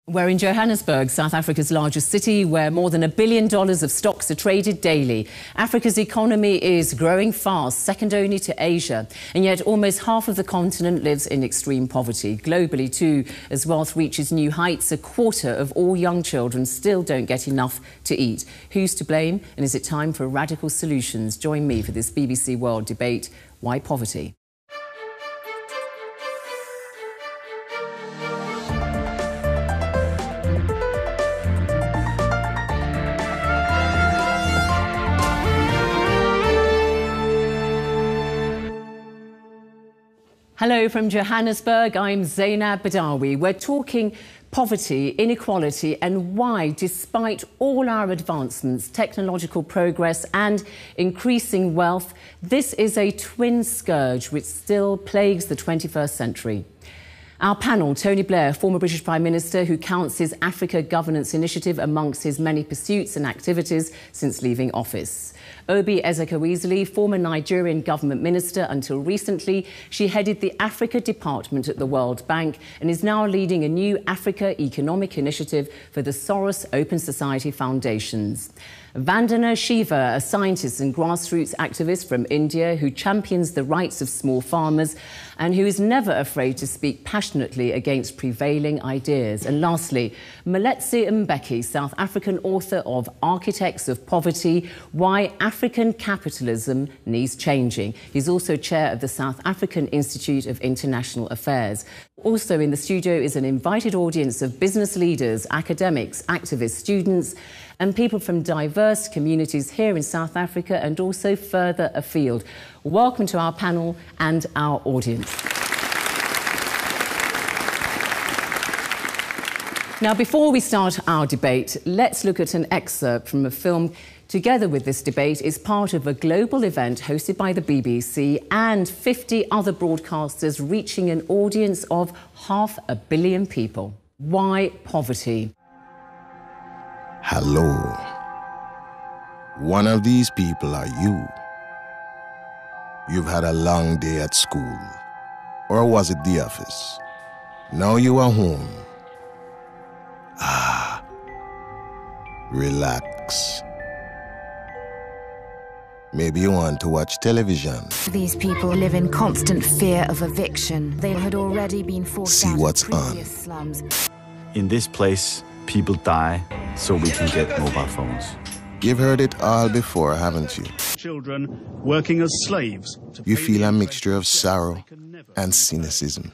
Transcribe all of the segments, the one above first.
We're in Johannesburg, South Africa's largest city, where more than $1 billion of stocks are traded daily. Africa's economy is growing fast, second only to Asia, and yet almost half of the continent lives in extreme poverty. Globally, too, as wealth reaches new heights, a quarter of all young children still don't get enough to eat. Who's to blame, and is it time for radical solutions? Join me for this BBC World debate, Why Poverty? Hello from Johannesburg, I'm Zainab Badawi. We're talking poverty, inequality and why, despite all our advancements, technological progress and increasing wealth, this is a twin scourge which still plagues the 21st century. Our panel, Tony Blair, former British Prime Minister who counts his Africa Governance Initiative amongst his many pursuits and activities since leaving office. Obi Ezekwesili, former Nigerian government minister until recently. She headed the Africa Department at the World Bank and is now leading a new Africa economic initiative for the Soros Open Society Foundations. Vandana Shiva, a scientist and grassroots activist from India who champions the rights of small farmers and who is never afraid to speak passionately against prevailing ideas. And lastly, Maletsi Mbeki, South African author of Architects of Poverty, Why African Capitalism Needs Changing. He's also chair of the South African Institute of International Affairs. Also in the studio is an invited audience of business leaders, academics, activists, students, and people from diverse communities here in South Africa and also further afield. Welcome to our panel and our audience. Now, before we start our debate, let's look at an excerpt from a film. Together with this debate is part of a global event hosted by the BBC and 50 other broadcasters reaching an audience of 500 million people. Why poverty? Hello. One of these people are you. You've had a long day at school. Or was it the office? Now you are home. Relax. Maybe you want to watch television. These people live in constant fear of eviction. They had already been forced out of previous slums. In this place, people die so we can get mobile phones. You've heard it all before, haven't you? Children working as slaves. You feel a mixture of sorrow and cynicism.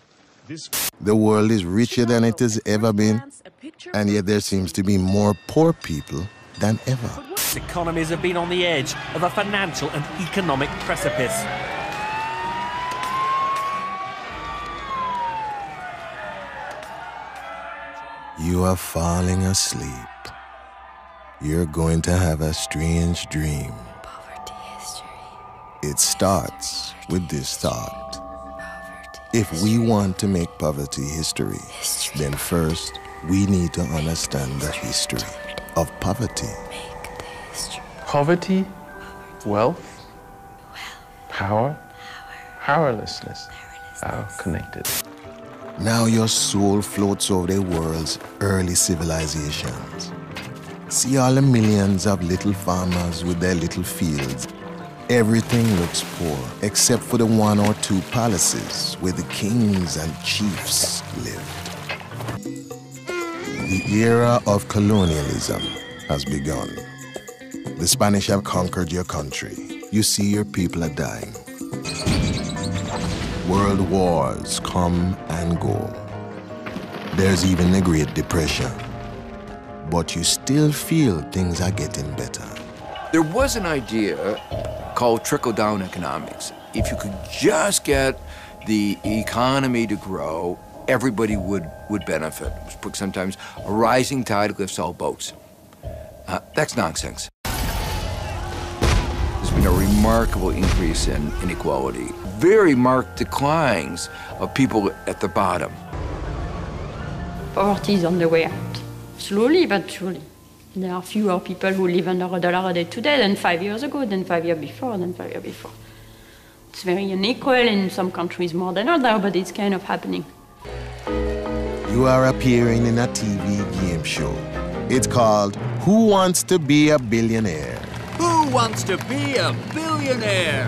The world is richer than it has ever been, and yet there seems to be more poor people than ever. Economies have been on the edge of a financial and economic precipice. You are falling asleep. You're going to have a strange dream. Poverty history. It starts with this thought. If we want to make poverty history, then first we need to understand the history of poverty. Poverty, wealth, power, powerlessness are connected. Now your soul floats over the world's early civilizations. See all the millions of little farmers with their little fields. Everything looks poor, except for the 1 or 2 palaces where the kings and chiefs lived. The era of colonialism has begun. The Spanish have conquered your country. You see your people are dying. World wars come and go. There's even a Great Depression. But you still feel things are getting better. There was an idea called trickle-down economics. If you could just get the economy to grow, everybody would benefit. Sometimes a rising tide lifts all boats. That's nonsense. There's been a remarkable increase in inequality, very marked declines of people at the bottom. Poverty is on the way out, slowly but surely. There are fewer people who live under $1 a day today than 5 years ago, than 5 years before, than 5 years before. It's very unequal in some countries more than others, but it's kind of happening. You are appearing in a TV game show. It's called Who Wants to Be a Billionaire? Who wants to be a billionaire?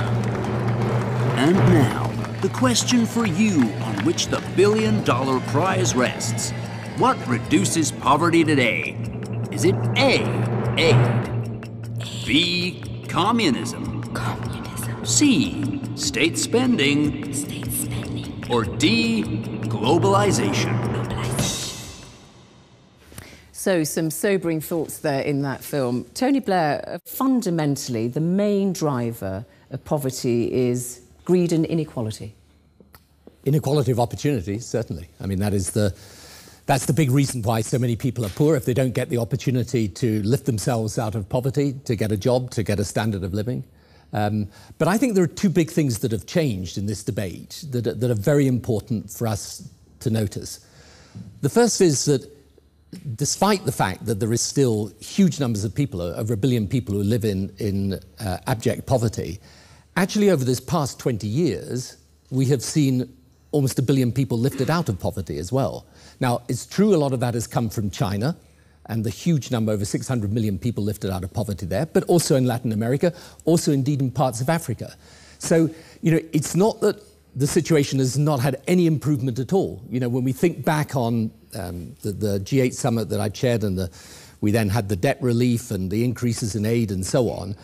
And now, the question for you on which the $1 billion prize rests. What reduces poverty today? Is it A, aid, B, communism, C, state spending, or D, globalization? So, some sobering thoughts there in that film. Tony Blair, fundamentally, the main driver of poverty is greed and inequality. Inequality of opportunity, certainly. I mean, that's the big reason why so many people are poor, if they don't get the opportunity to lift themselves out of poverty, to get a job, to get a standard of living. But I think there are two big things that have changed in this debate that are very important for us to notice. The first is that despite the fact that there is still huge numbers of people, over 1 billion people who live in abject poverty, actually over this past 20 years, we have seen almost 1 billion people lifted out of poverty as well. Now, it's true a lot of that has come from China, and the huge number, over 600 million people lifted out of poverty there, but also in Latin America, also indeed in parts of Africa. So, it's not that the situation has not had any improvement at all. When we think back on the G8 summit that I chaired, and we then had the debt relief and the increases in aid and so on,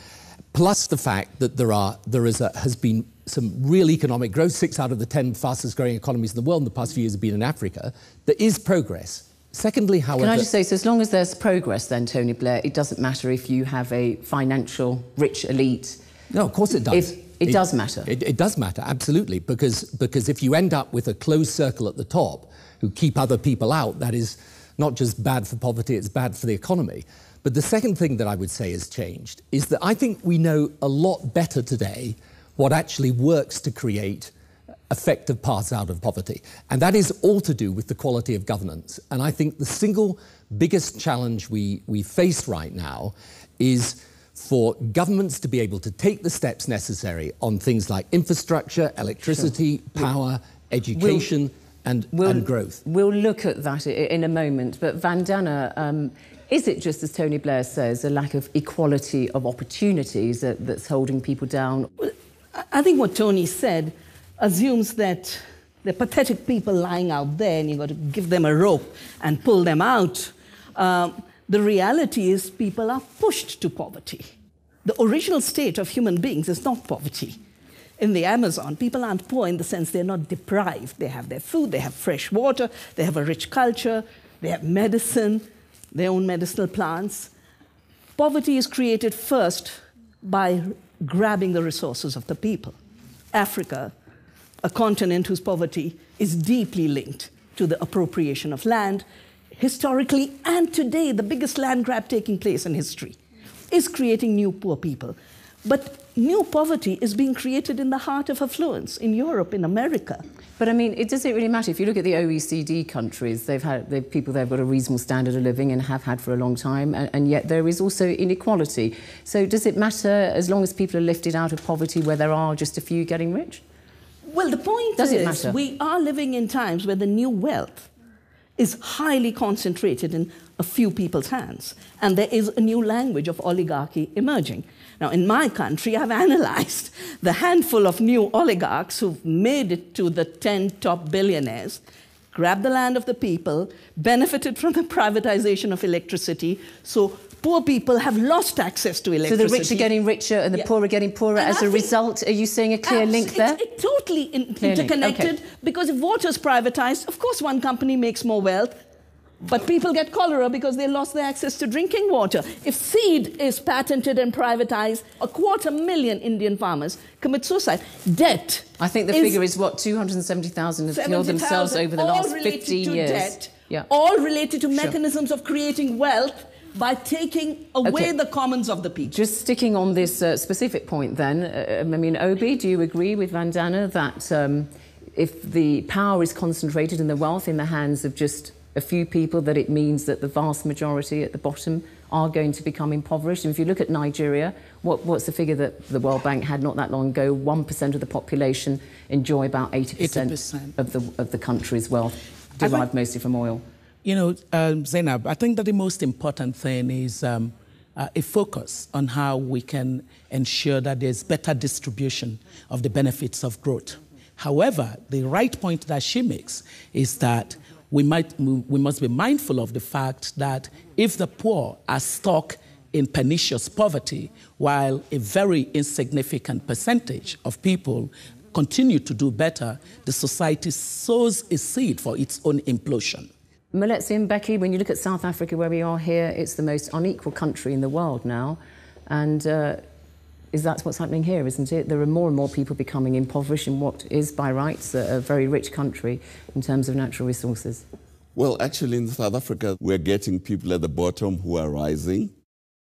plus the fact that has been some real economic growth. 6 out of the 10 fastest growing economies in the world in the past few years have been in Africa. There is progress. Secondly, however... Can I just say, so as long as there's progress then, Tony Blair, it doesn't matter if you have a financial rich elite. No, of course it does. It does matter. It does matter, absolutely, because if you end up with a closed circle at the top who keep other people out, that is not just bad for poverty, it's bad for the economy. But the second thing that I would say has changed is that I think we know a lot better today what actually works to create effective paths out of poverty. And that is all to do with the quality of governance. And I think the single biggest challenge we face right now is for governments to be able to take the steps necessary on things like infrastructure, electricity, power, education, and growth. We'll look at that in a moment. But Vandana, is it just, as Tony Blair says, a lack of equality of opportunities that's holding people down? Well, I think what Tony said assumes that the pathetic people lying out there and you've got to give them a rope and pull them out. The reality is people are pushed to poverty. The original state of human beings is not poverty. In the Amazon, people aren't poor in the sense they're not deprived. They have their food, they have fresh water, they have a rich culture, they have medicine, their own medicinal plants. Poverty is created first by grabbing the resources of the people. Africa, a continent whose poverty is deeply linked to the appropriation of land, historically and today, the biggest land grab taking place in history, is creating new poor people. But new poverty is being created in the heart of affluence, in Europe, in America. But I mean, does it really matter? If you look at the OECD countries, people there have got a reasonable standard of living and have had for a long time, and yet there is also inequality. So does it matter as long as people are lifted out of poverty where there are just a few getting rich? Well, the point is, we are living in times where the new wealth is highly concentrated in a few people's hands, and there is a new language of oligarchy emerging. Now, in my country, I've analyzed the handful of new oligarchs who've made it to the 10 top billionaires, grabbed the land of the people, benefited from the privatization of electricity, so poor people have lost access to electricity. So the rich are getting richer and the poor are getting poorer as a result. Are you seeing a clear link there? It's totally interconnected, because if water is privatized, of course one company makes more wealth, but people get cholera because they lost their access to drinking water. If seed is patented and privatized, 250,000 Indian farmers commit suicide. Debt. I think the figure is what, 270,000 have killed themselves over the last 15 years. Debt, all related to mechanisms of creating wealth by taking away the commons of the people. Just sticking on this specific point then, I mean, Obi, do you agree with Vandana that if the power is concentrated and the wealth in the hands of just a few people, that it means that the vast majority at the bottom are going to become impoverished? And if you look at Nigeria, what's the figure that the World Bank had not that long ago? 1% of the population enjoy about 80% of the country's wealth. derived mostly from oil? You know, Zainab, I think that the most important thing is a focus on how we can ensure that there's better distribution of the benefits of growth. However, the right point that she makes is that we must be mindful of the fact that if the poor are stuck in pernicious poverty, while a very insignificant percentage of people continue to do better, the society sows a seed for its own implosion. Maletsi and Becky, when you look at South Africa, where we are here, it's the most unequal country in the world now. And that's what's happening here, isn't it? There are more and more people becoming impoverished in what is, by rights, a very rich country in terms of natural resources. Well, actually, in South Africa, we're getting people at the bottom who are rising.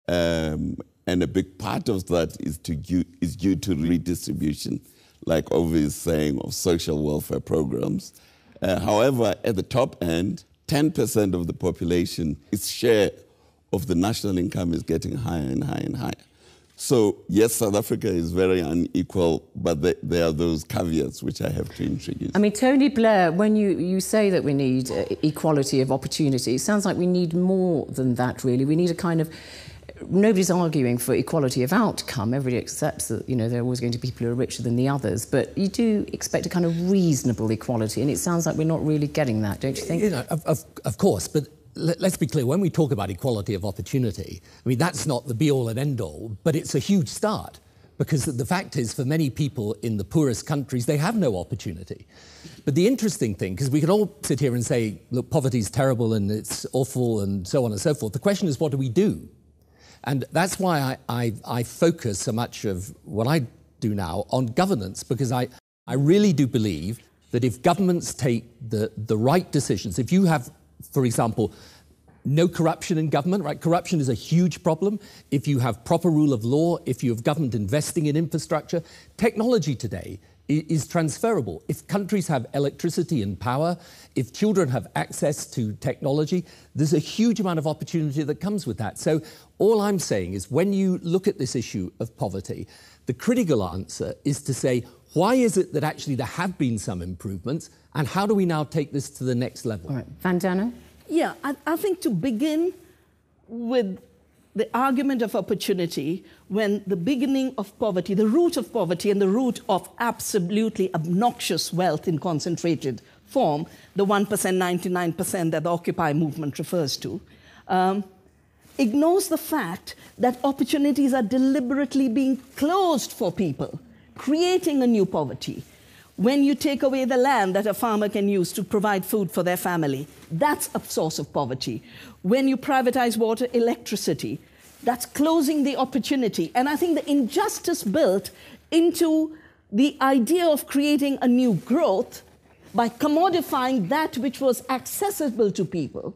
And a big part of that is due to redistribution, like Ovi is saying, of social welfare programs. However, at the top end, 10% of the population, its share of the national income is getting higher and higher and higher. So, yes, South Africa is very unequal, but there are those caveats which I have to introduce. I mean, Tony Blair, when you say that we need equality of opportunity, it sounds like we need more than that, really. We need a kind of... Nobody's arguing for equality of outcome. Everybody accepts that, you know, there are always going to be people who are richer than the others. But you do expect a kind of reasonable equality, and it sounds like we're not really getting that, don't you think? You know, of course, but let's be clear. When we talk about equality of opportunity, I mean, that's not the be-all and end-all, but it's a huge start. Because the fact is, for many people in the poorest countries, they have no opportunity. But the interesting thing, because we can all sit here and say, look, poverty's terrible and it's awful and so on and so forth. The question is, what do we do? And that's why I focus so much of what I do now on governance, because I really do believe that if governments take the right decisions, if you have, for example, no corruption in government, right? Corruption is a huge problem. If you have proper rule of law, if you have government investing in infrastructure, technology today is transferable. If countries have electricity and power, if children have access to technology, there's a huge amount of opportunity that comes with that. So all I'm saying is when you look at this issue of poverty, the critical answer is to say, why is it that actually there have been some improvements, and how do we now take this to the next level? All right, Van Dana? Yeah, I think to begin with the argument of opportunity, when the beginning of poverty, the root of poverty and the root of absolutely obnoxious wealth in concentrated form, the 1%, 99% that the Occupy movement refers to, ignores the fact that opportunities are deliberately being closed for people, creating a new poverty. When you take away the land that a farmer can use to provide food for their family, that's a source of poverty. When you privatize water, electricity, that's closing the opportunity. And I think the injustice built into the idea of creating a new growth by commodifying that which was accessible to people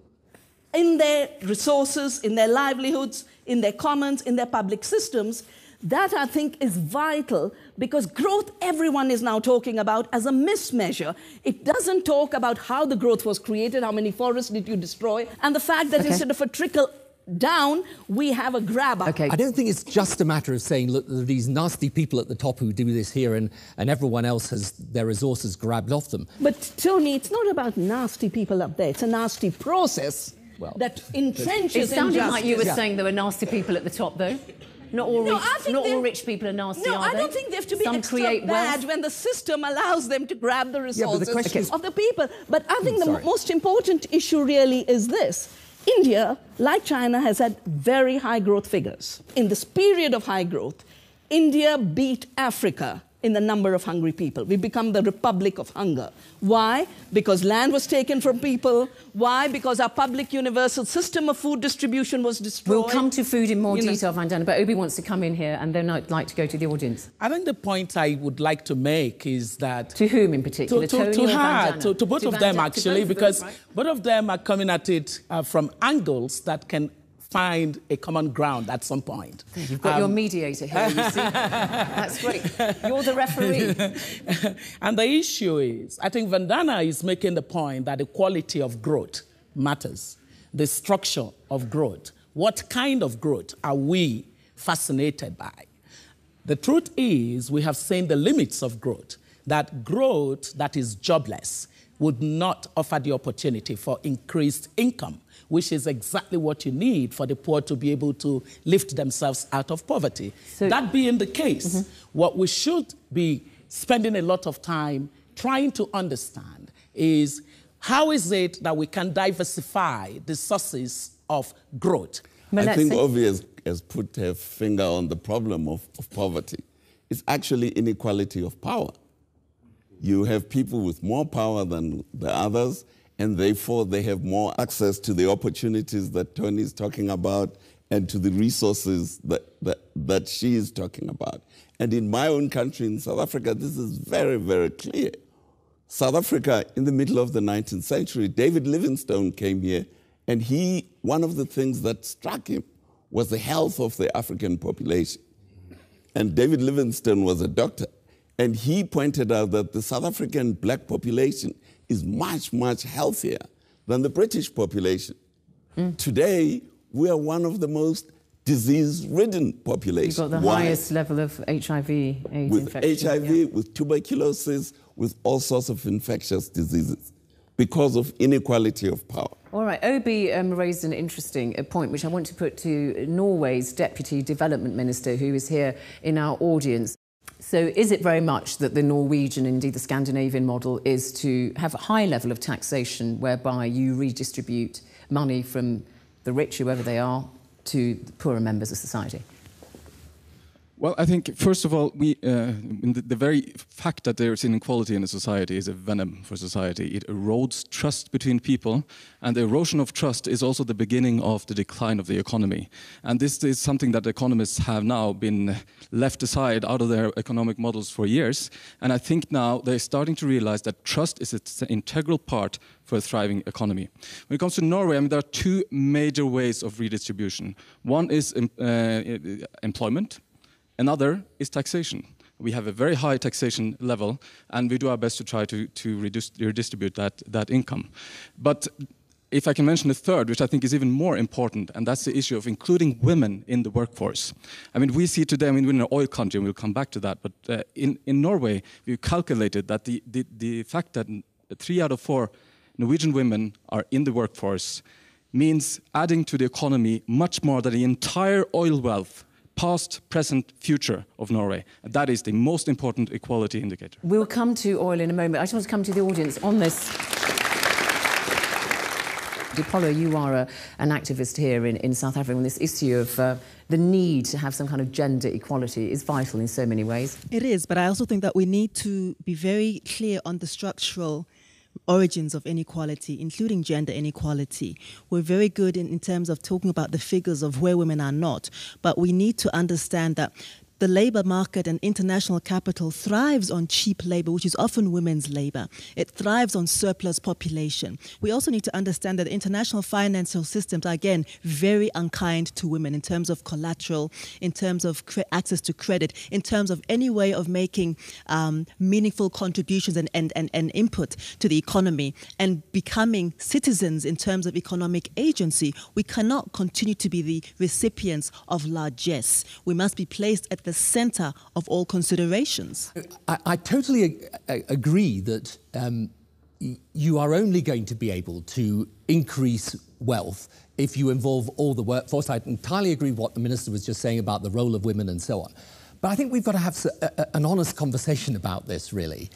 in their resources, in their livelihoods, in their commons, in their public systems, that, I think, is vital, because growth everyone is now talking about as a mismeasure. It doesn't talk about how the growth was created, how many forests did you destroy, and the fact that instead of a trickle down, we have a grab up. I don't think it's just a matter of saying, look, there are these nasty people at the top who do this here and everyone else has their resources grabbed off them. But, Tony, it's not about nasty people up there. It's a nasty process that entrenches It sounded injustice. like you were saying there were nasty people at the top, though. Not all rich people are nasty, are they? No, I don't think they have to be Some extra create bad wealth. when the system allows them to grab the resources is, of the people. But I think the most important issue really is this. India, like China, has had very high growth figures. In this period of high growth, India beat Africa in the number of hungry people. We become the Republic of Hunger. Why? Because land was taken from people. Why? Because our public universal system of food distribution was destroyed. We'll come to food in more detail, Van Dana, but Obi wants to come in here and then I'd like to go to the audience. I think the point I would like to make is that... To whom in particular? To Tony or Van Dana? To both of them, actually, because both of them are coming at it from angles that can find a common ground at some point. You've got your mediator here, you see. That's great. You're the referee. And the issue is, I think Van Dana is making the point that the quality of growth matters, the structure of growth. What kind of growth are we fascinated by? The truth is, we have seen the limits of growth that is jobless, would not offer the opportunity for increased income, which is exactly what you need for the poor to be able to lift themselves out of poverty. So, that being the case, what we should be spending a lot of time trying to understand is how is it that we can diversify the sources of growth? I think Ovi has put her finger on the problem of poverty. It's actually inequality of power. You have people with more power than the others, and therefore they have more access to the opportunities that Tony is talking about and to the resources that she is talking about. And in my own country, in South Africa, this is very, very clear. South Africa, in the middle of the 19th century, David Livingstone came here, and one of the things that struck him was the health of the African population. And David Livingstone was a doctor. And he pointed out that the South African black population is much, much healthier than the British population. Today, we are one of the most disease-ridden populations. You've got the highest level of HIV/AIDS infection. With HIV, with tuberculosis, with all sorts of infectious diseases because of inequality of power. All right, Obi raised an interesting point, which I want to put to Norway's Deputy Development Minister, who is here in our audience. So is it very much that the Norwegian, indeed the Scandinavian model, is to have a high level of taxation whereby you redistribute money from the rich, whoever they are, to the poorer members of society? Well, I think, first of all, the very fact that there is inequality in a society is a venom for society. It erodes trust between people, and the erosion of trust is also the beginning of the decline of the economy. And this is something that economists have now been left aside out of their economic models for years. And I think now they're starting to realize that trust is an integral part for a thriving economy. When it comes to Norway, I mean, there are two major ways of redistribution. One is employment. Another is taxation. We have a very high taxation level, and we do our best to try to redistribute that income. But if I can mention a third, which I think is even more important, and that's the issue of including women in the workforce. I mean, we see today, I mean, we're in an oil country, and we'll come back to that, but in Norway, we've calculated that the fact that 3 out of 4 Norwegian women are in the workforce means adding to the economy much more than the entire oil wealth, past, present, future of Norway. And that is the most important equality indicator. We'll come to oil in a moment. I just want to come to the audience on this. Dipolo, you are an activist here in South Africa on this issue of the need to have some kind of gender equality is vital in so many ways. It is, but I also think that we need to be very clear on the structural origins of inequality, including gender inequality. We're very good in terms of talking about the figures of where women are not, but we need to understand that the labor market and international capital thrives on cheap labor, which is often women's labor. It thrives on surplus population. We also need to understand that international financial systems are, again, very unkind to women in terms of collateral, in terms of access to credit, in terms of any way of making meaningful contributions and input to the economy and becoming citizens in terms of economic agency. We cannot continue to be the recipients of largesse. We must be placed at the center of all considerations. I totally agree that you are only going to be able to increase wealth if you involve all the workforce. I entirely agree with what the Minister was just saying about the role of women and so on. But I think we've got to have an honest conversation about this, really.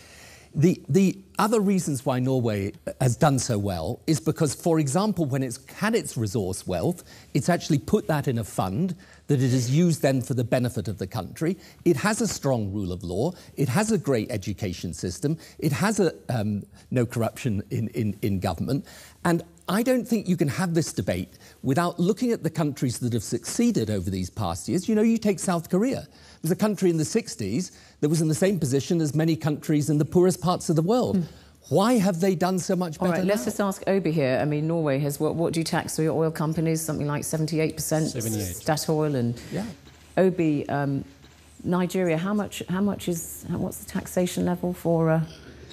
The other reasons why Norway has done so well is because, for example, when it's had its resource wealth, it's actually put that in a fund that it has used then for the benefit of the country. It has a strong rule of law. It has a great education system. It has no corruption in government. And I don't think you can have this debate without looking at the countries that have succeeded over these past years. You know, you take South Korea. It was a country in the 60s that was in the same position as many countries in the poorest parts of the world. Why have they done so much better? All right, let's just ask Obi here. I mean, Norway has, what do you tax for your oil companies? Something like 78%? 78. Statoil and... Yeah. Obi, Nigeria, what's the taxation level for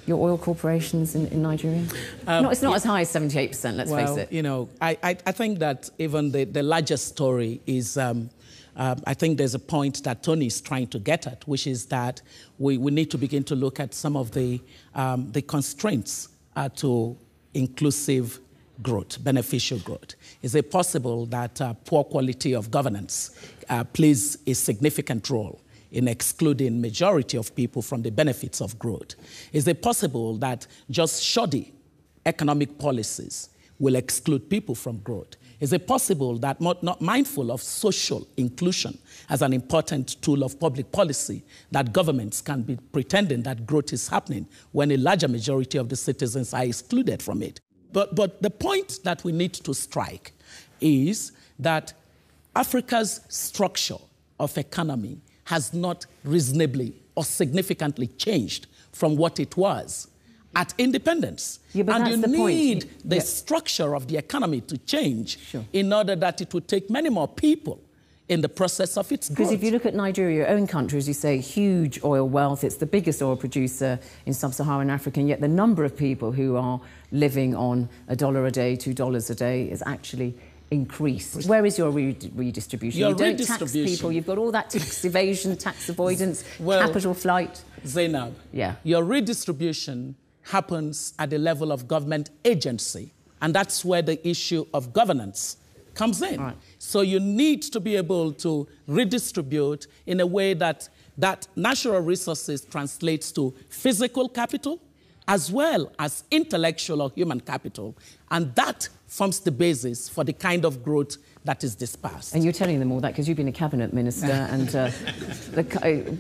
your oil corporations in Nigeria? It's not as high as 78%, let's face it. You know, I think that even the larger story is... I think there's a point that Tony is trying to get at, which is that we need to begin to look at some of the constraints to inclusive growth, beneficial growth? Is it possible that poor quality of governance plays a significant role in excluding majority of people from the benefits of growth? Is it possible that just shoddy economic policies will exclude people from growth? Is it possible that not mindful of social inclusion as an important tool of public policy, that governments can be pretending that growth is happening when a larger majority of the citizens are excluded from it? But the point that we need to strike is that Africa's structure of economy has not reasonably or significantly changed from what it was at independence. Yeah, but and that's you the need point. the structure of the economy to change in order that it would take many more people in the process of its growth. Because if you look at Nigeria, your own country, as you say, huge oil wealth, it's the biggest oil producer in sub-Saharan Africa, and yet the number of people who are living on $1 a day, $2 a day is actually increased. Where is your redistribution? Your you don't tax people, you've got all that tax evasion, tax avoidance, capital flight. Zainab, your redistribution happens at the level of government agency, and that's where the issue of governance comes in. Right. So you need to be able to redistribute in a way that natural resources translates to physical capital as well as intellectual or human capital, and that forms the basis for the kind of growth that is dispersed. And you're telling them all that because you've been a cabinet minister and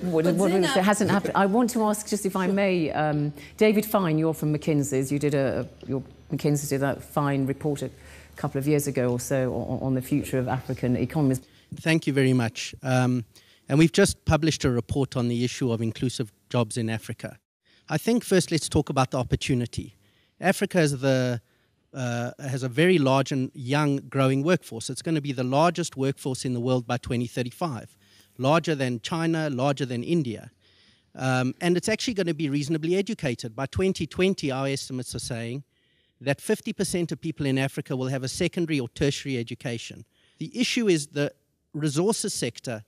what hasn't happened. I want to ask, just if I may, David Fine, you're from McKinsey's. You did McKinsey did that fine report a couple of years ago or so on the future of African economies. Thank you very much. And we've just published a report on the issue of inclusive jobs in Africa. I think first let's talk about the opportunity. Africa is has a very large and young growing workforce. It's going to be the largest workforce in the world by 2035, larger than China, larger than India. And it's actually going to be reasonably educated. By 2020, our estimates are saying that 50% of people in Africa will have a secondary or tertiary education. The issue is the resources sector,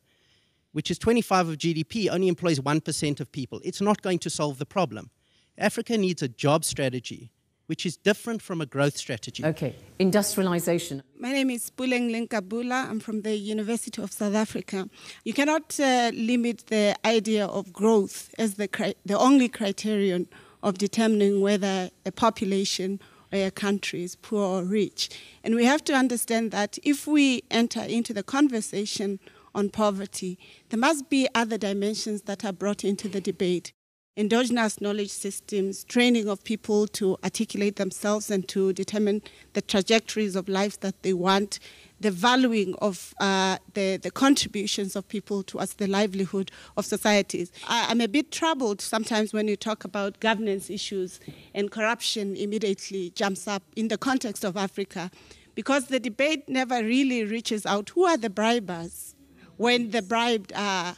which is 25% of GDP, only employs 1% of people. It's not going to solve the problem. Africa needs a job strategy, which is different from a growth strategy. Okay, industrialization. My name is Puleng Linkabula. I'm from the University of South Africa. You cannot limit the idea of growth as the only criterion of determining whether a population or a country is poor or rich. And we have to understand that if we enter into the conversation on poverty, there must be other dimensions that are brought into the debate. Endogenous knowledge systems, training of people to articulate themselves and to determine the trajectories of life that they want, the valuing of the contributions of people towards the livelihood of societies. I'm a bit troubled sometimes when you talk about governance issues and corruption immediately jumps up in the context of Africa, because the debate never really reaches out. Who are the bribers when the bribed are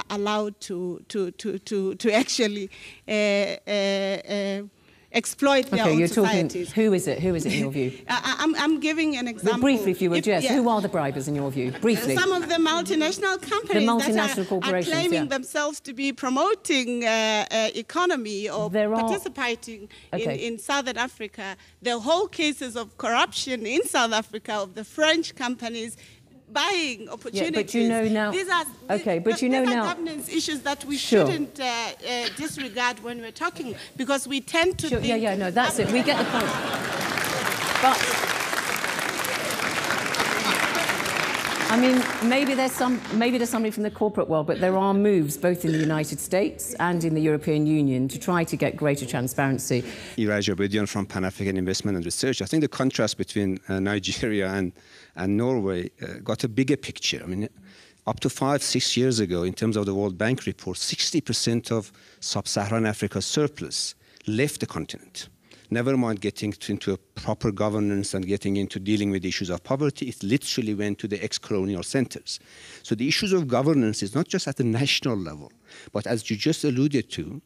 allowed to actually exploit their own societies? Talking, who is it in your view? I'm giving an example. Briefly, if you would, yes. Who are the bribers in your view? Briefly. Some of the multinational companies are claiming themselves to be promoting economy or participating in Southern Africa. The whole cases of corruption in South Africa of the French companies buying opportunities. Yeah, but you know now. These are governance issues that we shouldn't disregard when we're talking, because we tend to think. No, that's it. We get the point. But I mean, maybe there's somebody from the corporate world, but there are moves both in the United States and in the European Union to try to get greater transparency. Iraj Abedian from Pan-African Investment and Research. I think the contrast between Nigeria and Norway got a bigger picture. I mean, up to 5-6 years ago, in terms of the World Bank report, 60% of sub-Saharan Africa's surplus left the continent. Never mind getting into a proper governance and getting into dealing with issues of poverty, it literally went to the ex-colonial centers. So the issues of governance is not just at the national level, but as you just alluded to,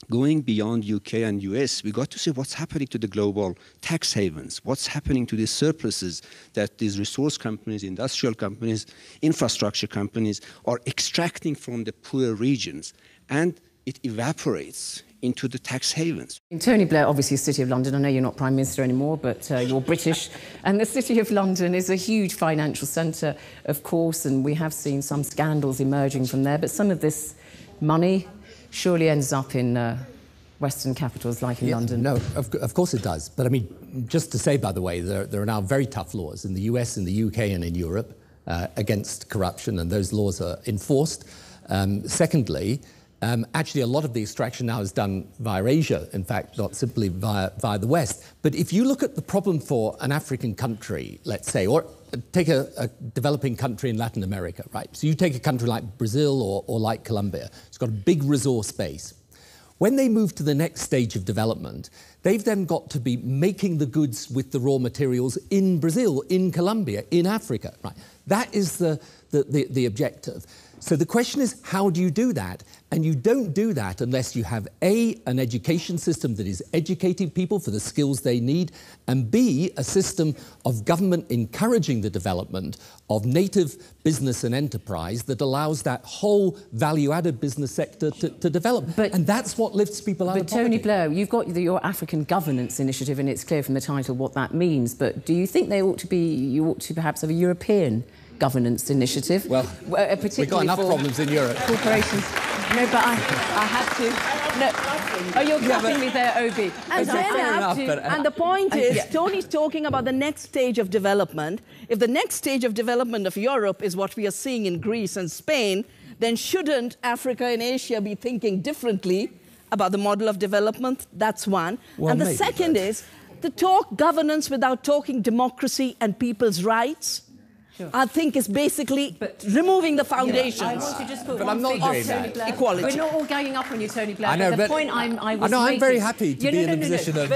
going beyond UK and US, we got to see what's happening to the global tax havens, what's happening to these surpluses that these resource companies, industrial companies, infrastructure companies are extracting from the poorer regions. And it evaporates into the tax havens. Tony Blair, obviously, City of London. I know you're not Prime Minister anymore, but you're British. And the City of London is a huge financial centre, of course, and we have seen some scandals emerging from there. But some of this money surely ends up in Western capitals like in London. No, of course it does. But I mean, just to say, by the way, there are now very tough laws in the US, in the UK and in Europe against corruption, and those laws are enforced. Secondly, actually a lot of the extraction now is done via Asia, in fact, not simply via the West. But if you look at the problem for an African country, let's say, or take a developing country in Latin America, right? So you take a country like Brazil or like Colombia. It's got a big resource base. When they move to the next stage of development, they've then got to be making the goods with the raw materials in Brazil, in Colombia, in Africa, right? That is the objective. So the question is, how do you do that? And you don't do that unless you have A, an education system that is educating people for the skills they need, and B, a system of government encouraging the development of native business and enterprise that allows that whole value-added business sector to develop. And that's what lifts people out of poverty. But Tony Blair, you've got your African Governance Initiative, and it's clear from the title what that means. But do you think you ought to perhaps have a European governance initiative? Well, we've got enough problems in Europe. Corporations. No, but I have to. No. Oh, you're clapping me there, Obi. And and the point is, Tony's talking about the next stage of development. If the next stage of development of Europe is what we are seeing in Greece and Spain, then shouldn't Africa and Asia be thinking differently about the model of development? That's one. Well, and the second is to talk governance without talking democracy and people's rights. Sure. I think it's basically removing the foundations. I want to just put but I'm not doing that. Equality. We're not all ganging up on you, Tony Blair. I know, but the point I'm very happy to be in a position of...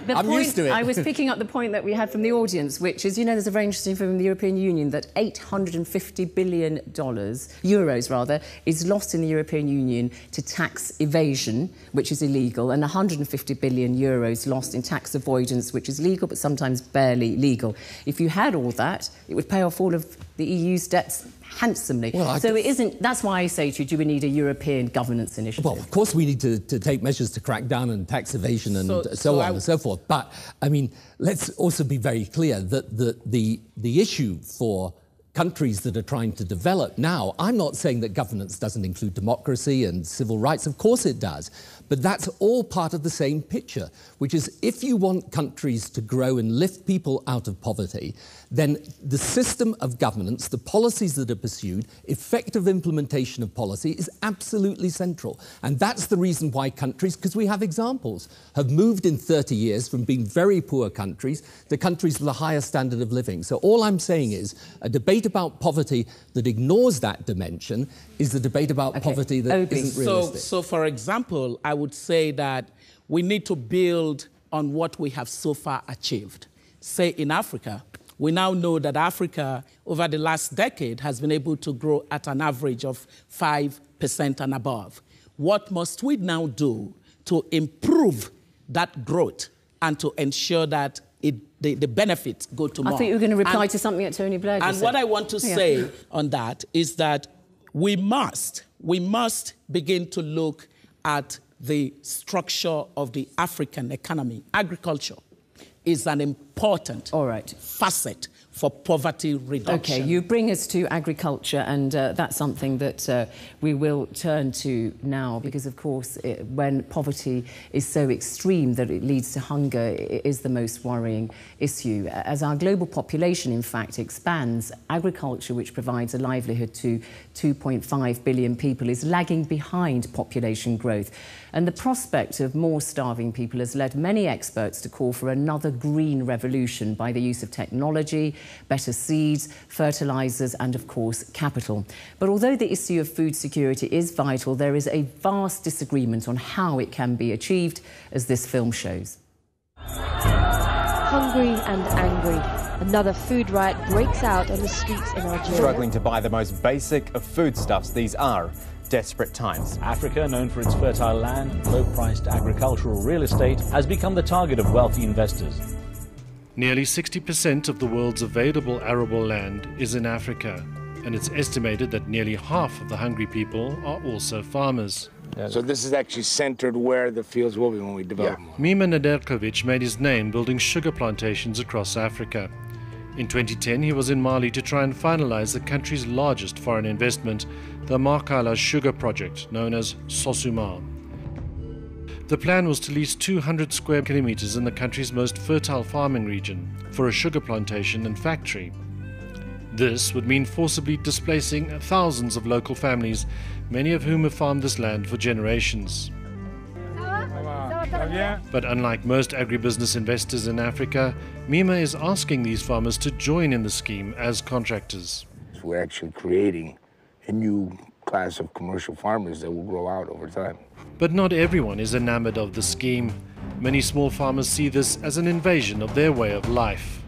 I'm used to it. I was picking up the point that we had from the audience, which is, there's a very interesting thing from the European Union that $850 billion, euros rather, is lost in the European Union to tax evasion, which is illegal, and 150 billion euros lost in tax avoidance, which is legal, but sometimes barely legal. If you had all that, it would pay off all of the EU's debts handsomely. Well, so it isn't... That's why I say to you, do we need a European governance initiative? Well, of course we need to take measures to crack down on tax evasion and so on and so forth. But, I mean, let's also be very clear that the issue for countries that are trying to develop now, I'm not saying that governance doesn't include democracy and civil rights. Of course it does. But that's all part of the same picture, which is if you want countries to grow and lift people out of poverty, then the system of governance, the policies that are pursued, effective implementation of policy is absolutely central. And that's the reason why countries, because we have examples, have moved in 30 years from being very poor countries to countries with a higher standard of living. So all I'm saying is a debate about poverty that ignores that dimension is the debate about poverty that isn't realistic. So, for example, I would say that we need to build on what we have so far achieved. Say in Africa, we now know that Africa, over the last decade, has been able to grow at an average of 5% and above. What must we now do to improve that growth and to ensure that the benefits go to more? I think you were going to reply to something that Tony Blair just said. What I want to say on that is that we must begin to look at the structure of the African economy. Agriculture is an important facet for poverty reduction. OK, you bring us to agriculture, and that's something that we will turn to now, because, of course, when poverty is so extreme that it leads to hunger, it is the most worrying issue. As our global population, in fact, expands, agriculture, which provides a livelihood to 2.5 billion people, is lagging behind population growth. And the prospect of more starving people has led many experts to call for another green revolution by the use of technology, better seeds, fertilisers and, of course, capital. But although the issue of food security is vital, there is a vast disagreement on how it can be achieved, as this film shows. Hungry and angry. Another food riot breaks out on the streets in Algeria. Struggling to buy the most basic of foodstuffs, these are desperate times. Africa, known for its fertile land and low-priced agricultural real estate, has become the target of wealthy investors. Nearly 60% of the world's available arable land is in Africa, and it's estimated that nearly half of the hungry people are also farmers. So this is actually centered where the fields will be when we develop more. Mima Nederkovic made his name building sugar plantations across Africa. In 2010, he was in Mali to try and finalize the country's largest foreign investment, the Makala sugar project, known as Sosuma. The plan was to lease 200 square kilometers in the country's most fertile farming region for a sugar plantation and factory. This would mean forcibly displacing thousands of local families, many of whom have farmed this land for generations. But unlike most agribusiness investors in Africa, Mima is asking these farmers to join in the scheme as contractors. We're actually creating a new class of commercial farmers that will grow out over time. But not everyone is enamored of the scheme. Many small farmers see this as an invasion of their way of life.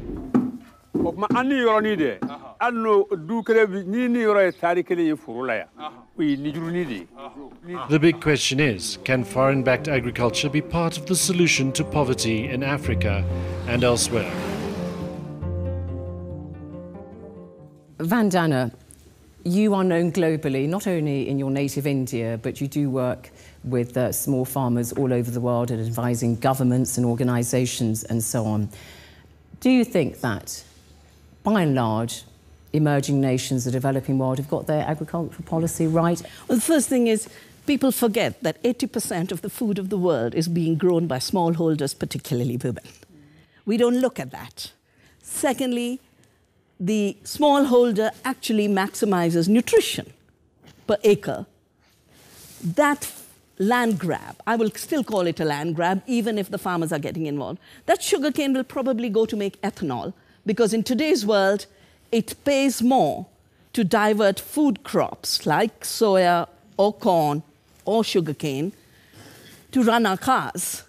The big question is, can foreign-backed agriculture be part of the solution to poverty in Africa and elsewhere? Vandana, you are known globally, not only in your native India, but you do work with small farmers all over the world and advising governments and organisations and so on. Do you think that, by and large, emerging nations, the developing world, have got their agricultural policy right? Well, the first thing is, people forget that 80% of the food of the world is being grown by smallholders, particularly women. We don't look at that. Secondly, the smallholder actually maximizes nutrition per acre. That land grab, I will still call it a land grab, even if the farmers are getting involved. That sugarcane will probably go to make ethanol, because in today's world, it pays more to divert food crops like soya or corn or sugarcane to run our cars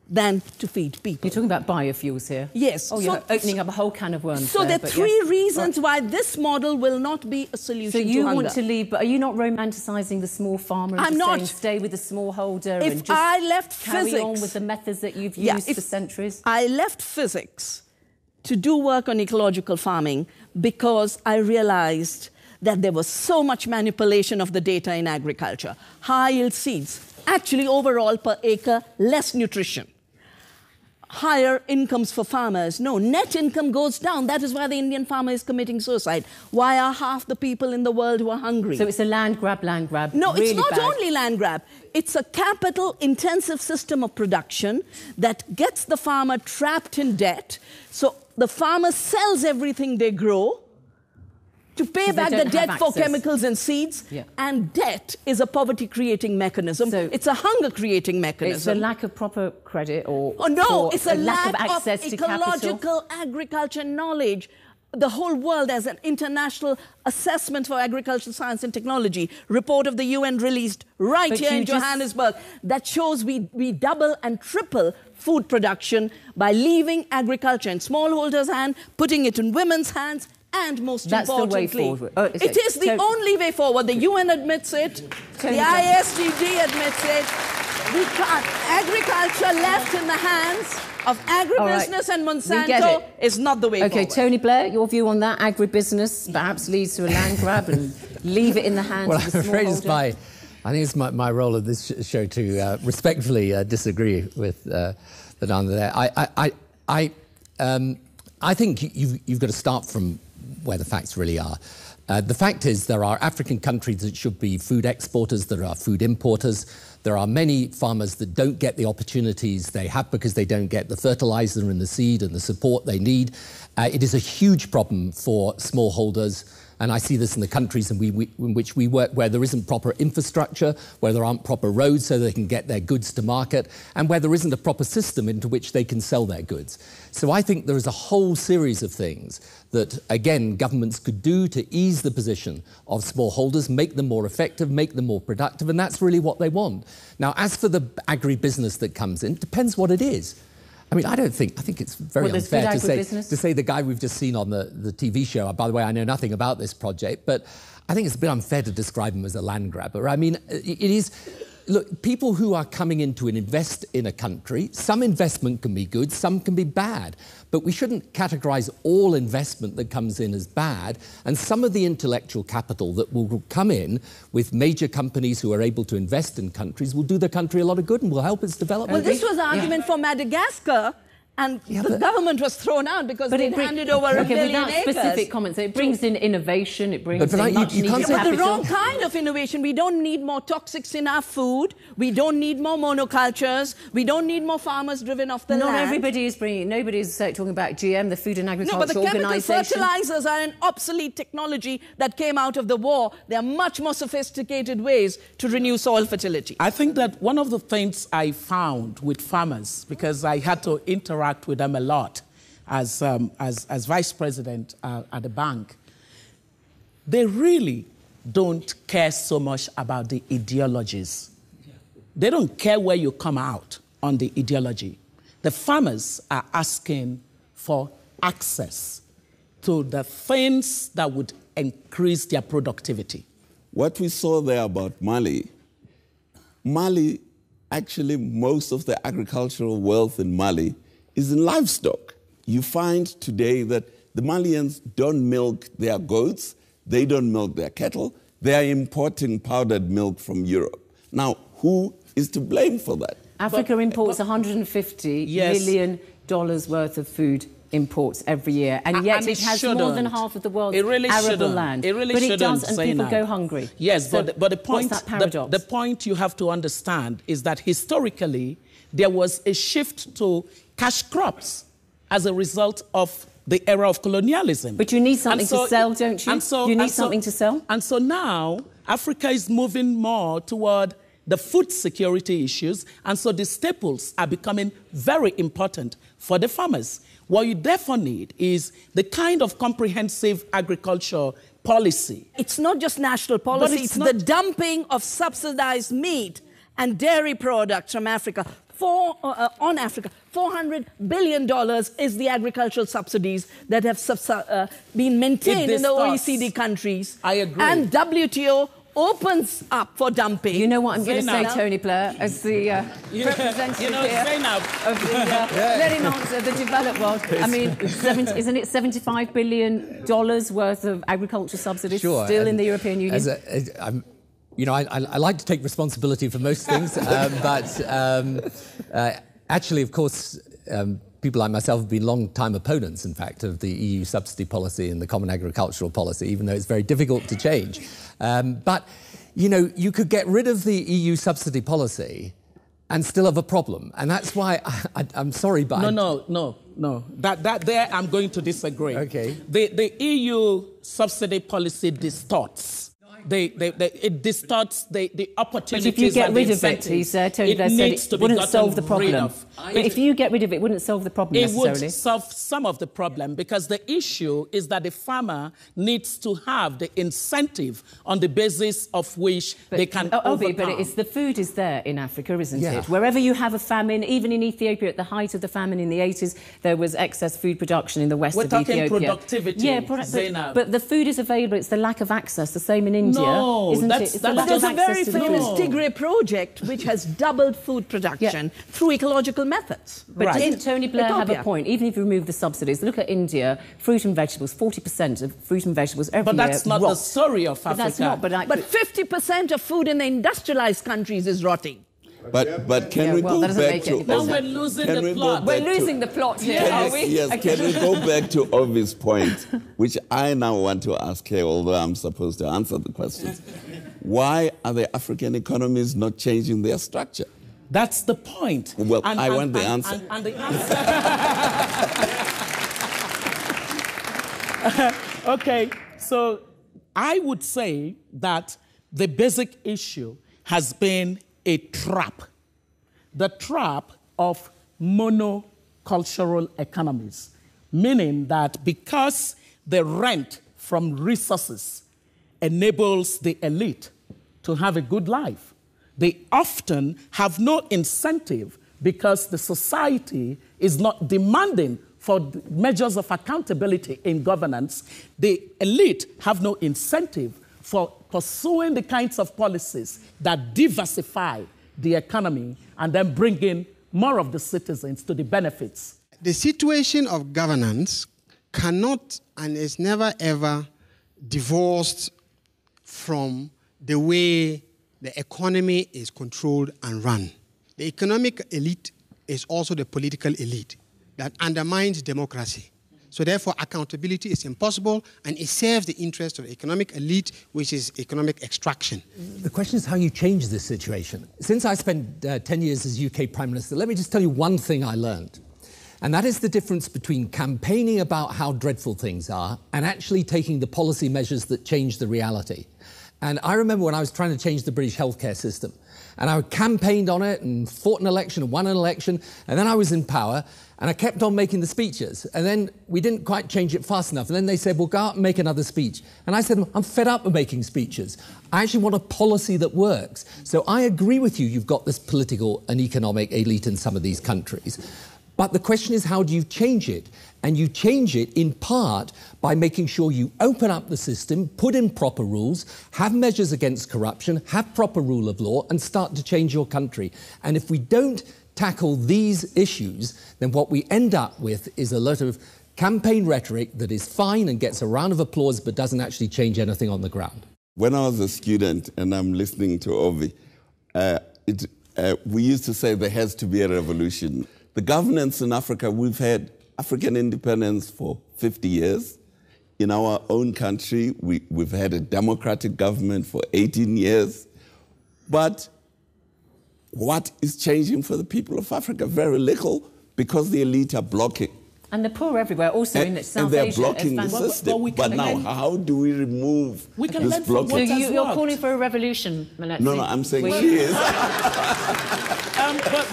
than to feed people. You're talking about biofuels here? Yes. Oh, you're opening up a whole can of worms. So there are three reasons why this model will not be a solution to hunger. So you want to leave, but are you not romanticising the small farmer and saying stay with the smallholder and just carry on with the methods that you've used for centuries? I left physics to do work on ecological farming because I realized that there was so much manipulation of the data in agriculture. High yield seeds, actually overall per acre, less nutrition. Higher incomes for farmers. No, net income goes down. That is why the Indian farmer is committing suicide. Why are half the people in the world who are hungry? So it's a land grab. No, really it's not only land grab. It's a capital-intensive system of production that gets the farmer trapped in debt. So the farmer sells everything they grow to pay back the debt for chemicals and seeds, and debt is a poverty-creating mechanism. So it's a hunger-creating mechanism. It's a lack of proper credit or it's a lack of access to ecological agriculture knowledge. The whole world has an international assessment for agricultural science and technology report of the UN released here in Johannesburg that shows we double and triple food production by leaving agriculture in smallholders' hands, putting it in women's hands, and most importantly, the way forward. It is the only way forward. The UN admits it. The ISDG admits it. We can't. Agriculture left in the hands of agribusiness and Monsanto is not the way forward. Okay, Tony Blair, your view on that? Agribusiness perhaps leads to a land grab and leave it in the hands of the smallholder? I think it's my role of this show to respectfully disagree with Vandana there. I think you've got to start from where the facts really are. The fact is there are African countries that should be food exporters, there are food importers. There are many farmers that don't get the opportunities they have because they don't get the fertilizer and the seed and the support they need. It is a huge problem for smallholders. And I see this in the countries in which we work, where there isn't proper infrastructure, where there aren't proper roads so they can get their goods to market, and where there isn't a proper system into which they can sell their goods. So I think there is a whole series of things that, again, governments could do to ease the position of smallholders, make them more effective, make them more productive, and that's really what they want. Now, as for the agribusiness that comes in, it depends what it is. I mean, I think it's very unfair to say the guy we've just seen on the TV show, by the way, I know nothing about this project, but I think it's a bit unfair to describe him as a land grabber. I mean, it is look, people who are coming in to invest in a country, some investment can be good, some can be bad. But we shouldn't categorize all investment that comes in as bad. And some of the intellectual capital that will come in with major companies who are able to invest in countries will do the country a lot of good and will help its development. Well, this was the argument for Madagascar. And the government was thrown out because they handed over a billion acres. Specific comments. It brings in innovation, it brings in much needed But capital. the wrong kind of innovation. We don't need more toxics in our food. We don't need more monocultures. We don't need more farmers driven off the land. Not everybody is bringing, nobody's talking about GM, the Food and Agriculture Organization. No, but the chemical fertilizers are an obsolete technology that came out of the war. There are much more sophisticated ways to renew soil fertility. I think that one of the things I found with farmers, because I had to interact with them a lot as vice president at the bank, they really don't care so much about the ideologies. They don't care where you come out on the ideology. The farmers are asking for access to the things that would increase their productivity. What we saw there about Mali, actually most of the agricultural wealth in Mali is in livestock. You find today that the Malians don't milk their goats, they don't milk their cattle, they are importing powdered milk from Europe. Now, who is to blame for that? Africa imports $150 million worth of food imports every year, and yet it has more than half of the world's arable land. It really but shouldn't, it does, and people Zainab. go hungry. Yes, so but the point, what's that paradox? The point you have to understand is that historically there was a shift to cash crops as a result of the era of colonialism. But you need something to sell, don't you? You need something to sell? And so now Africa is moving more toward the food security issues, and so the staples are becoming very important for the farmers. What you therefore need is the kind of comprehensive agriculture policy. It's not just national policy, it's the dumping of subsidized meat and dairy products from Africa. On Africa, $400 billion is the agricultural subsidies that have been maintained in the OECD countries. I agree. And WTO opens up for dumping. You know what I'm going to say, Tony Blair, as the representative here of the l'éminence of the developed world. I mean, isn't it $75 billion worth of agricultural subsidies still in the European Union? You know, I like to take responsibility for most things, actually, of course, people like myself have been long-time opponents, in fact, of the EU subsidy policy and the common agricultural policy, even though it's very difficult to change. But, you know, you could get rid of the EU subsidy policy and still have a problem. And that's why I'm sorry, but... No. That there I'm going to disagree. Okay. The EU subsidy policy distorts. It distorts the opportunities. But if you get rid of it, Tony Blair said it wouldn't solve the problem. But if you get rid of it, it wouldn't solve the problem necessarily. It would solve some of the problem, because the issue is that the farmer needs to have the incentive on the basis of which they can overcome. But the food is there in Africa, isn't it? Wherever you have a famine, even in Ethiopia, at the height of the famine in the 80s, there was excess food production in the west of Ethiopia. We're talking productivity. But the food is available. It's the lack of access. The same in India. No, isn't it? It's the lack of There's a very access to famous food. Tigray project which has doubled food production through ecological methods. But didn't Tony Blair have a point? Even if you remove the subsidies, look at India, fruit and vegetables, 40% of fruit and vegetables every year. But that's not the story of Africa. That's not, but 50% of food in the industrialized countries is rotting. But can we go back to... Now we're losing the plot. We're losing the plot here, are we? Yes, can we go back to Ovi's point, which I now want to ask her, although I'm supposed to answer the questions. Why are the African economies not changing their structure? That's the point. Well, I want the answer. And the answer... Okay, so I would say that the basic issue has been a trap. The trap of monocultural economies, meaning that because the rent from resources enables the elite to have a good life, they often have no incentive, because the society is not demanding for measures of accountability in governance. The elite have no incentive for pursuing the kinds of policies that diversify the economy and then bring in more of the citizens to the benefits. The situation of governance cannot and is never ever divorced from the way the economy is controlled and run. The economic elite is also the political elite that undermines democracy. So therefore, accountability is impossible, and it serves the interest of the economic elite, which is economic extraction. The question is how you change this situation. Since I spent 10 years as UK Prime Minister, let me just tell you one thing I learned. And that is the difference between campaigning about how dreadful things are and actually taking the policy measures that change the reality. And I remember when I was trying to change the British healthcare system, and I campaigned on it and fought an election and won an election, and then I was in power, and I kept on making the speeches, and then we didn't quite change it fast enough, and then they said, well, go out and make another speech. And I said, I'm fed up with making speeches. I actually want a policy that works. So I agree with you, you've got this political and economic elite in some of these countries. But the question is, how do you change it? And you change it in part by making sure you open up the system, put in proper rules, have measures against corruption, have proper rule of law, and start to change your country. And if we don't tackle these issues, then what we end up with is a lot of campaign rhetoric that is fine and gets a round of applause but doesn't actually change anything on the ground. When I was a student and I'm listening to Ovi, we used to say there has to be a revolution. The governance in Africa, we've had African independence for 50 years. In our own country, we've had a democratic government for 18 years. But what is changing for the people of Africa? Very little, because the elite are blocking. And the poor everywhere, also in South and they're Asia. blocking the system. But now, how do we remove this blockage? So you're calling for a revolution, Maletsi? No, I'm saying she is.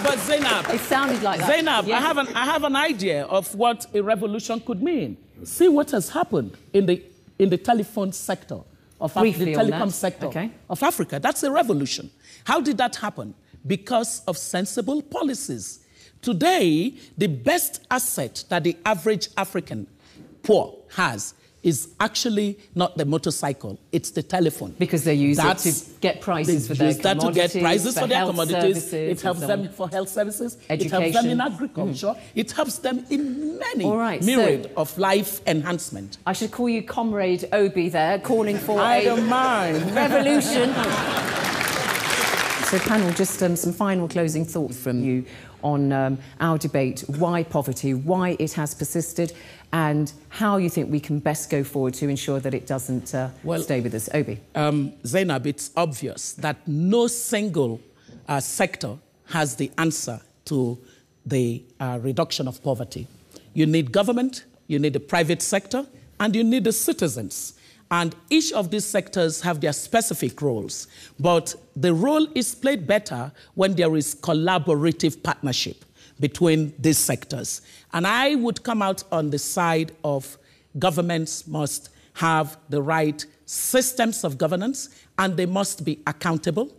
But Zainab, it sounded like that. Zainab, yeah. I have an idea of what a revolution could mean. See what has happened in the telephone sector of the telecom sector of Africa. That's a revolution. How did that happen? Because of sensible policies. Today, the best asset that the average African poor has is actually not the motorcycle, it's the telephone. Because they use it to get prices for their commodities, It helps them for health services, education. It helps them in agriculture, it helps them in many myriad of life enhancement. I should call you Comrade Obi there, calling for I don't mind. Revolution. So panel, just some final closing thoughts from you on our debate, why poverty, why it has persisted, and how you think we can best go forward to ensure that it doesn't stay with us. Obi. Zainab, it's obvious that no single sector has the answer to the reduction of poverty. You need government, you need the private sector, and you need the citizens. And each of these sectors have their specific roles. But the role is played better when there is collaborative partnership between these sectors. And I would come out on the side of governments must have the right systems of governance, and they must be accountable.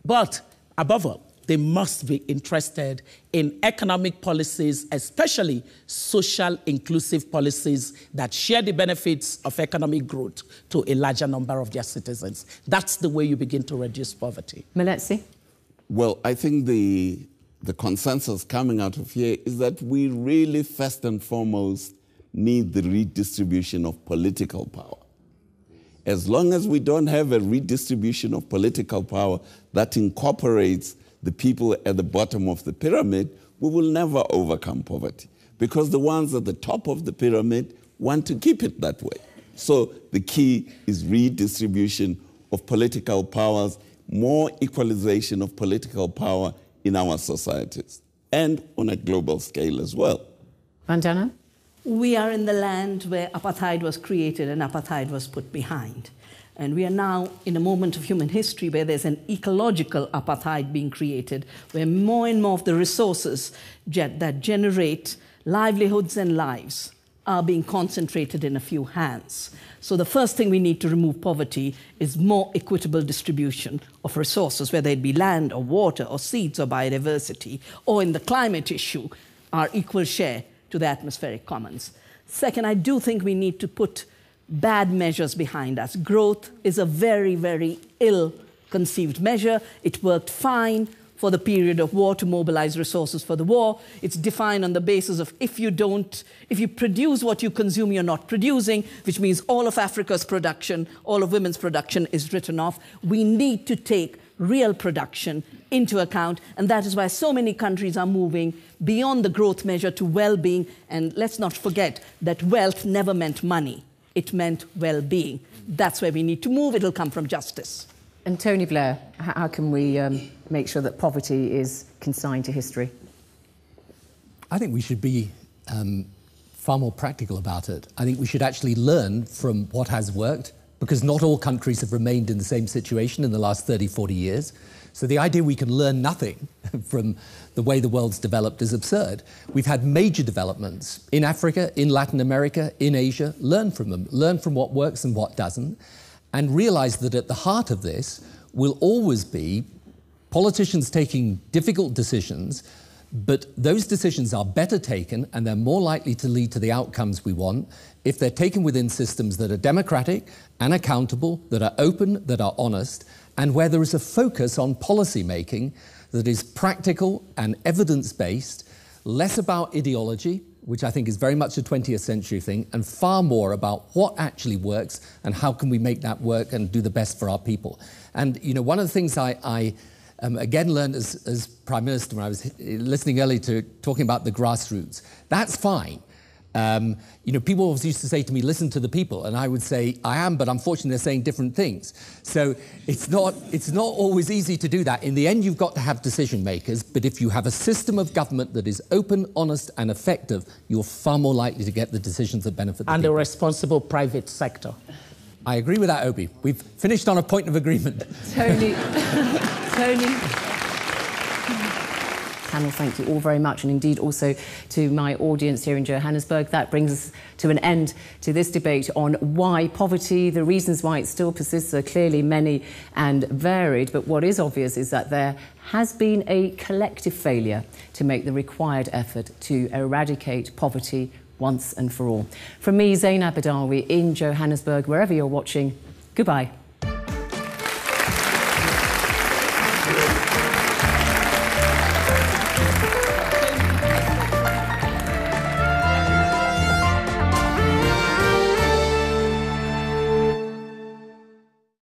But above all, they must be interested in economic policies, especially social inclusive policies that share the benefits of economic growth to a larger number of their citizens. That's the way you begin to reduce poverty. Maletsi? Well, I think the consensus coming out of here is that we really first and foremost need the redistribution of political power. As long as we don't have a redistribution of political power that incorporates the people at the bottom of the pyramid, we will never overcome poverty, because the ones at the top of the pyramid want to keep it that way. So the key is redistribution of political powers, more equalization of political power in our societies, and on a global scale as well. Vandana? We are in the land where apartheid was created and apartheid was put behind. And we are now in a moment of human history where there's an ecological apartheid being created, where more and more of the resources that generate livelihoods and lives are being concentrated in a few hands. So the first thing we need to remove poverty is more equitable distribution of resources, whether it be land or water or seeds or biodiversity, or in the climate issue, our equal share to the atmospheric commons. Second, I do think we need to put bad measures behind us. Growth is a very, very ill-conceived measure. It worked fine for the period of war to mobilize resources for the war. It's defined on the basis of if you produce what you consume, you're not producing, which means all of Africa's production, all of women's production is written off. We need to take real production into account, and that is why so many countries are moving beyond the growth measure to well-being. And let's not forget that wealth never meant money. It meant well-being. That's where we need to move. It'll come from justice. And Tony Blair, how can we make sure that poverty is consigned to history? I think we should be far more practical about it. I think we should actually learn from what has worked, because not all countries have remained in the same situation in the last 30, 40 years. So the idea we can learn nothing from the way the world's developed is absurd. We've had major developments in Africa, in Latin America, in Asia. Learn from them. Learn from what works and what doesn't. And realize that at the heart of this will always be politicians taking difficult decisions, but those decisions are better taken and they're more likely to lead to the outcomes we want if they're taken within systems that are democratic and accountable, that are open, that are honest, and where there is a focus on policy making that is practical and evidence-based, less about ideology, which I think is very much a 20th century thing, and far more about what actually works and how can we make that work and do the best for our people. And, you know, one of the things I again learned as Prime Minister when I was listening earlier to talking about the grassroots, that's fine. You know, people always used to say to me, listen to the people, and I would say, I am, but unfortunately they're saying different things. So it's not always easy to do that. In the end, you've got to have decision makers, but if you have a system of government that is open, honest, and effective, you're far more likely to get the decisions that benefit the people. And a responsible private sector. I agree with that, Obi. We've finished on a point of agreement. Tony. Panel, thank you all very much, and indeed also to my audience here in Johannesburg. That brings us to an end to this debate on why poverty. The reasons why it still persists are clearly many and varied, but what is obvious is that there has been a collective failure to make the required effort to eradicate poverty once and for all. From me, Zainab Badawi, in Johannesburg, wherever you're watching, goodbye.